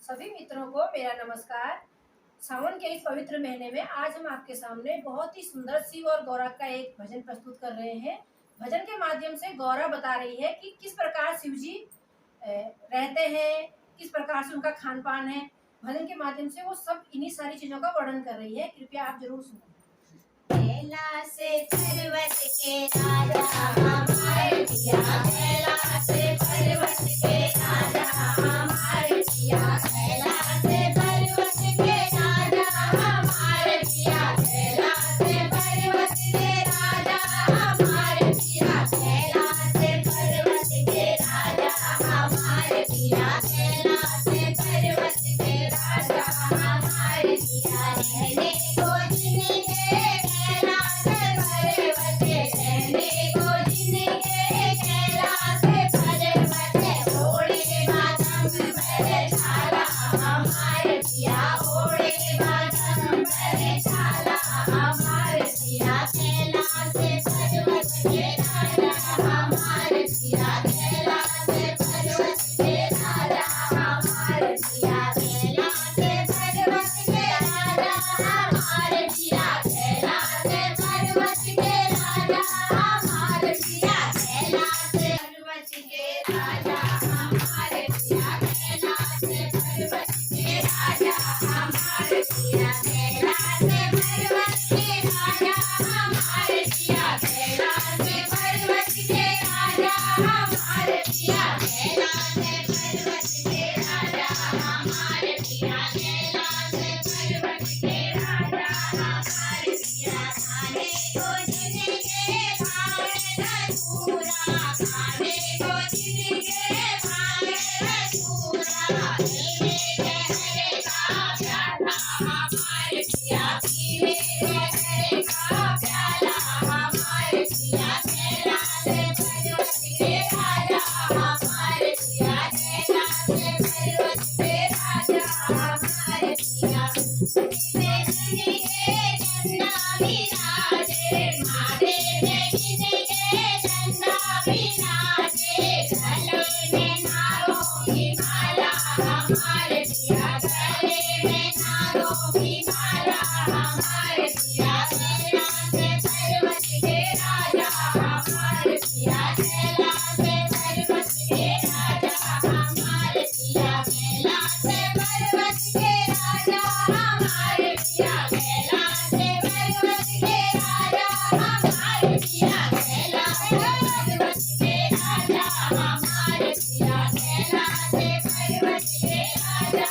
सभी मित्रों को मेरा नमस्कार। सावन के इस पवित्र महीने में आज हम आपके सामने बहुत ही सुंदर शिव और गौरा का एक भजन प्रस्तुत कर रहे हैं। भजन के माध्यम से गौरा बता रही है कि किस प्रकार शिव जी रहते हैं, किस प्रकार से उनका खान पान है। भजन के माध्यम से वो सब इन्हीं सारी चीजों का वर्णन कर रही है। कृपया आप जरूर सुनो। कैलाश पर्वत के राजा हमारे पिया, कैलाश पर्वत के राजा हमारे पिया, कैलाश पर्वत के राजा हमारे पिया, कैलाश पर्वत के राजा हमारे पिया, कैलाश पर्वत के राजा हमारे पिया, कैलाश पर्वत के राजा हमारे पिया। रहने को जिनके कैलाश पर्वत, रहने को जिनके कैलाश पर्वत, ओढ़े बादम पर छाला हमारे पिया, ओढ़े बादम पर छाला हमारे पिया, कैलाश पर्वत के राजा हमारे पिया, कैलाश पर्वत के राजा हमारे पिया, कैलाश पर्वत के राजा हमारे पिया, कैलाश पर्वत के राजा हमारे पिया, कैलाश पर्वत के राजा हमारे पिया, कैलाश पर्वत के राजा हमारे पिया, कैलाश पर्वत के राजा हमारे पिया, कैलाश पर्वत के राजा हमारे पिया, कैलाश पर्वत के राजा हमारे पिया, कैलाश पर्वत के राजा हमारे पिया। खाने को जिनके भावे रसूरा, खाने को जिनके भावे रसूरा, पीने गहरे का प्याला हमारे पिया, पीने गहरे का प्याला हमारे पिया, कैलाश पर्वत के राजा हमारे पिया, कैलाश पर्वत के राजा हमारे पिया। जिनके चंदा विराजे, माथे पे जिनके चंदा विराजे, गले में नारों की माला हमारे पिया, गले में नारों की माला हमारे पिया, कैलाश पर्वत के राजा हमारे पिया, कैलाश पर्वत के राजा हमारे पिया, कैलाश पर्वत के राजा हमारे पिया, कैलाश पर्वत के राजा हमारे पिया, कैलाश पर्वत के राजा हमारे पिया, कैलाश पर्वत के राजा